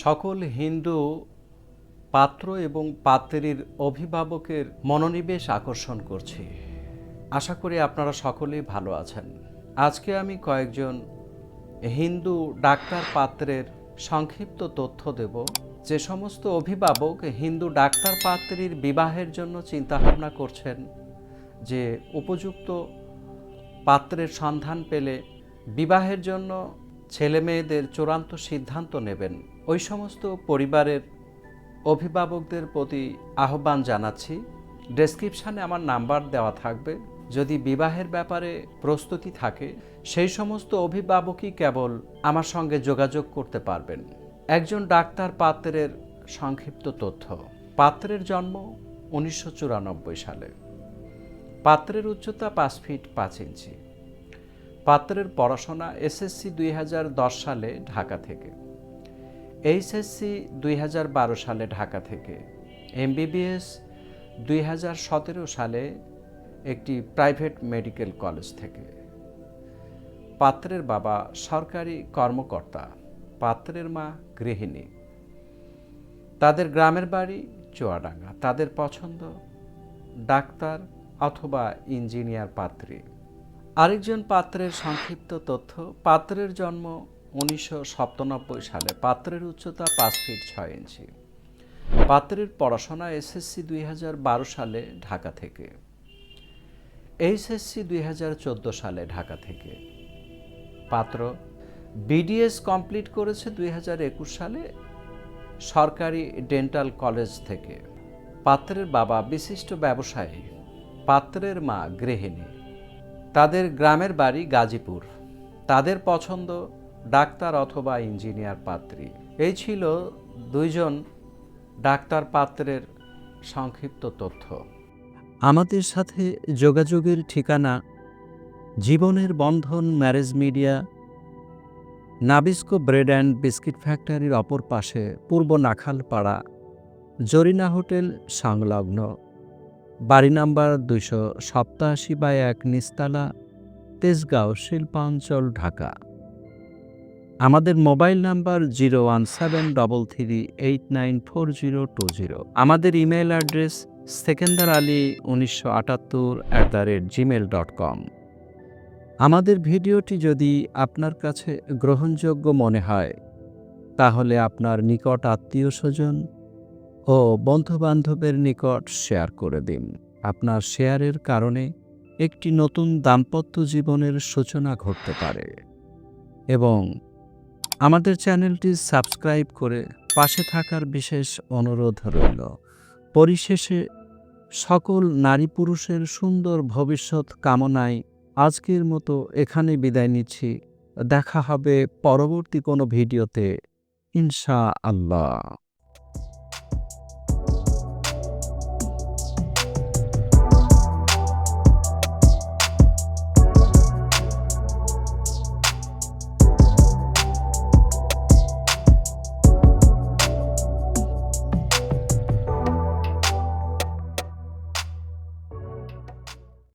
সকল হিন্দু পাত্র এবং পাত্রীর অভিভাবকের মনোনিবেশ আকর্ষণ করছি। আশা করি আপনারা সকলেই ভালো আছেন। আজকে আমি কয়েকজন হিন্দু ডাক্তার পাত্রের সংক্ষিপ্ত তথ্য দেব। যে সমস্ত অভিভাবক হিন্দু ডাক্তার পাত্রীর বিবাহের জন্য চিন্তাভাবনা করছেন, যে উপযুক্ত পাত্রের সন্ধান পেলে বিবাহের জন্য ছেলে মেয়েদের চূড়ান্ত সিদ্ধান্ত নেবেন, ওই সমস্ত পরিবারের অভিভাবকদের প্রতি আহ্বান জানাচ্ছি। ডেসক্রিপশানে আমার নাম্বার দেওয়া থাকবে। যদি বিবাহের ব্যাপারে প্রস্তুতি থাকে, সেই সমস্ত অভিভাবকই কেবল আমার সঙ্গে যোগাযোগ করতে পারবেন। একজন ডাক্তার পাত্রের সংক্ষিপ্ত তথ্য। পাত্রের জন্ম 1994 সালে। পাত্রের উচ্চতা 5 ফিট 5 ইঞ্চি। পাত্রের পড়াশোনা এসএসসি 2010 সালে ঢাকা থেকে, এইচএসসি 2012 সালে ঢাকা থেকে, এমবিবিএস 2017 সালে একটি প্রাইভেট মেডিকেল কলেজ থেকে। পাত্রের বাবা সরকারি কর্মকর্তা, পাত্রের মা গৃহিণী। তাদের গ্রামের বাড়ি চুয়াডাঙ্গা। তাদের পছন্দ ডাক্তার অথবা ইঞ্জিনিয়ার পাত্রী। আরেকজন পাত্রের সংক্ষিপ্ত তথ্য। পাত্রের জন্ম 1997 সালে। পাত্রের উচ্চতা 5 ফিট 6 ইঞ্চি। পাত্রের পড়াশোনা এসএসসি 2012 সালে ঢাকা থেকে, এইচএসসি 2014 সালে ঢাকা থেকে। পাত্র বিডিএস কমপ্লিট করেছে 2021 সালে সরকারি ডেন্টাল কলেজ থেকে। পাত্রের বাবা বিশিষ্ট ব্যবসায়ী, পাত্রের মা গৃহিণী। তাদের গ্রামের বাড়ি গাজীপুর। তাদের পছন্দ ডাক্তার অথবা ইঞ্জিনিয়ার পাত্রী। এই ছিল দুইজন ডাক্তার পাত্রের সংক্ষিপ্ত তথ্য। আমাদের সাথে যোগাযোগের ঠিকানা জীবনের বন্ধন marriage media, Nabisco bread and biscuit ফ্যাক্টরির অপর পাশে, পূর্ব নাখালপাড়া, জরিনা হোটেল সংলগ্ন, বাড়ি নাম্বার 287/1 নিস্তালা, তেজগাঁও, শিল্পাঞ্চল, ঢাকা। আমাদের মোবাইল নাম্বার 01733894020। আমাদের ইমেল অ্যাড্রেস sekendarali1978@gmail.com। আমাদের ভিডিওটি যদি আপনার কাছে গ্রহণযোগ্য মনে হয়, তাহলে আপনার নিকট আত্মীয় স্বজন ও বন্ধুবান্ধবের নিকট শেয়ার করে দিন। আপনার শেয়ারের কারণে একটি নতুন দাম্পত্য জীবনের সূচনা ঘটতে পারে। এবং আমাদের চ্যানেলটি সাবস্ক্রাইব করে পাশে থাকার বিশেষ অনুরোধ রইল। পরিশেষে সকল নারী পুরুষের সুন্দর ভবিষ্যৎ কামনায় আজকের মতো এখানে বিদায় নিচ্ছি। দেখা হবে পরবর্তী কোনো ভিডিওতে, ইনশাআল্লাহ।